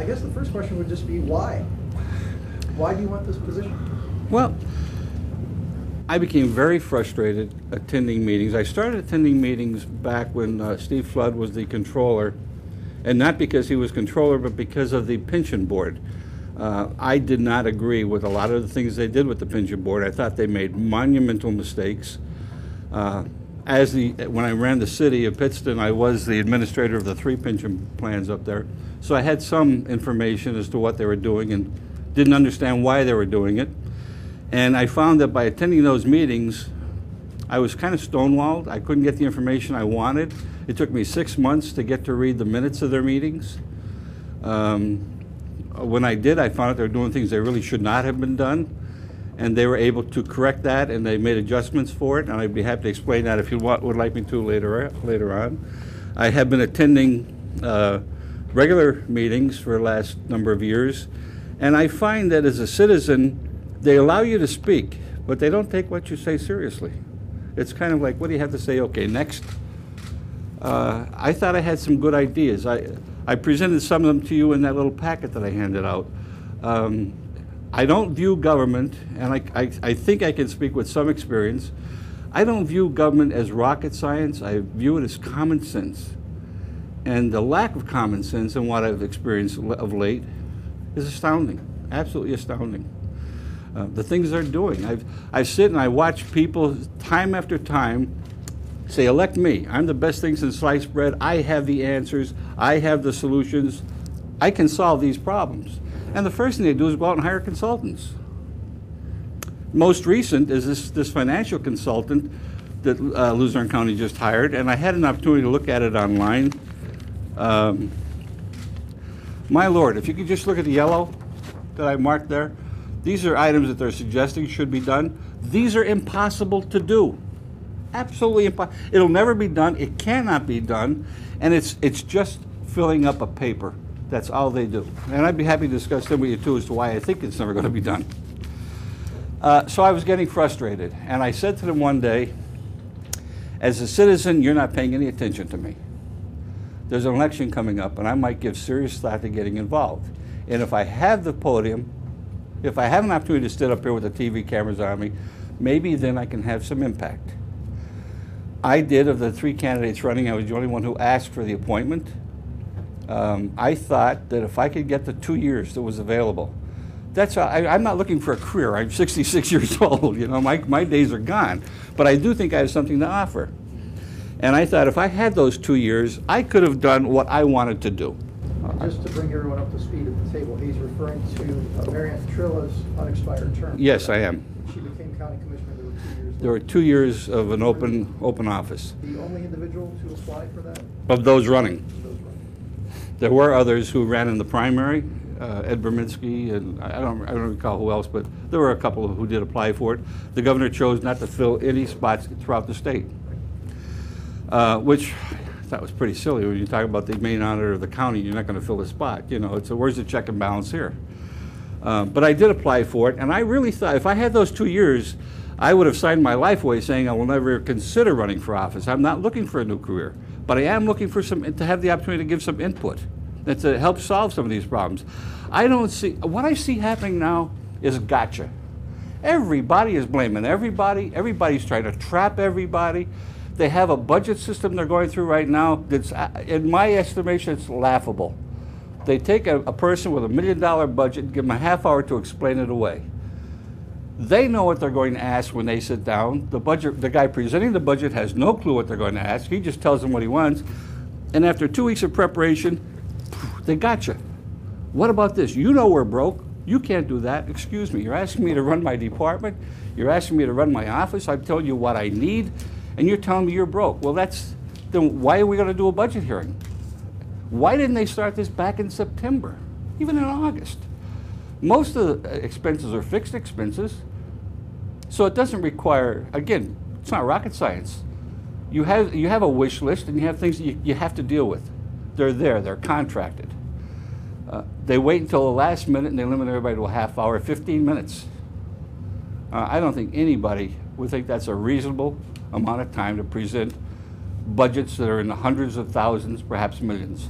I guess the first question would just be why? Why do you want this position? Well, I became very frustrated attending meetings. I started attending meetings back when Steve Flood was the controller, and not because he was controller, but because of the pension board. I did not agree with a lot of the things they did with the pension board. I thought they made monumental mistakes. When I ran the city of Pittston, I was the administrator of the 3 pension plans up there, so I had some information as to what they were doing and didn't understand why they were doing it. And I found that by attending those meetings, I was kind of stonewalled. I couldn't get the information I wanted. It took me 6 months to get to read the minutes of their meetings. When I did, I found out they were doing things that really should not have been done, and they were able to correct that, and they made adjustments for it, and I'd be happy to explain that if you would like me to later on. I have been attending regular meetings for the last number of years, and I find that as a citizen, they allow you to speak, but they don't take what you say seriously. It's kind of like, what do you have to say? Okay, next. I thought I had some good ideas. I presented some of them to you in that little packet that I handed out. I don't view government, and I think I can speak with some experience, I don't view government as rocket science. I view it as common sense. And the lack of common sense in what I've experienced of late is astounding, absolutely astounding. The things they're doing. I sit and I watch people time after time say, elect me. I'm the best thing since sliced bread. I have the answers. I have the solutions. I can solve these problems. And the first thing they do is go out and hire consultants. Most recent is this financial consultant that Luzerne County just hired, and I had an opportunity to look at it online. My Lord, if you could just look at the yellow that I marked there, these are items that they're suggesting should be done. These are impossible to do. Absolutely impossible. It'll never be done. It cannot be done. And it's just filling up a paper. That's all they do. And I'd be happy to discuss them with you too as to why I think it's never going to be done. So I was getting frustrated. And I said to them one day, as a citizen, you're not paying any attention to me. There's an election coming up, and I might give serious thought to getting involved. And if I have the podium, if I have an opportunity to sit up here with the TV cameras on me, maybe then I can have some impact. I did. Of the 3 candidates running, I was the only one who asked for the appointment. I thought that if I could get the 2 years that was available, that's I'm not looking for a career. I'm 66 years old. You know, my days are gone. But I do think I have something to offer. And I thought if I had those 2 years, I could have done what I wanted to do. Just to bring everyone up to speed at the table, he's referring to Marianne Trilla's unexpired term. Yes, I am. She became county commissioner. There were 2 years of an open office. The only individual to apply for that? Of those running. There were others who ran in the primary, Ed Berminski, and I don't recall who else, but there were a couple who did apply for it. The governor chose not to fill any spots throughout the state, which I thought was pretty silly. When you talk about the main auditor of the county, you're not going to fill a spot. You know, where's the check and balance here? But I did apply for it, and I really thought if I had those 2 years, I would have signed my life away saying I will never consider running for office. I'm not looking for a new career, but I am looking for to have the opportunity to give some input and to help solve some of these problems. I don't see, what I see happening now is gotcha. Everybody is blaming everybody. Everybody's trying to trap everybody. They have a budget system they're going through right now that's, in my estimation, it's laughable. They take a person with $1 million budget and give them a half hour to explain it away. They know what they're going to ask when they sit down. The guy presenting the budget has no clue what they're going to ask. He just tells them what he wants. And after 2 weeks of preparation, they got you. What about this? You know we're broke. You can't do that. Excuse me. You're asking me to run my department. You're asking me to run my office. I've told you what I need, and you're telling me you're broke. Well, then why are we going to do a budget hearing? Why didn't they start this back in September, even in August? Most of the expenses are fixed expenses, so it doesn't require, again, it's not rocket science. You have a wish list and you have things that you have to deal with. They're there, they're contracted. They wait until the last minute and they limit everybody to a half hour, 15 minutes. I don't think anybody would think that's a reasonable amount of time to present budgets that are in the hundreds of thousands, perhaps millions.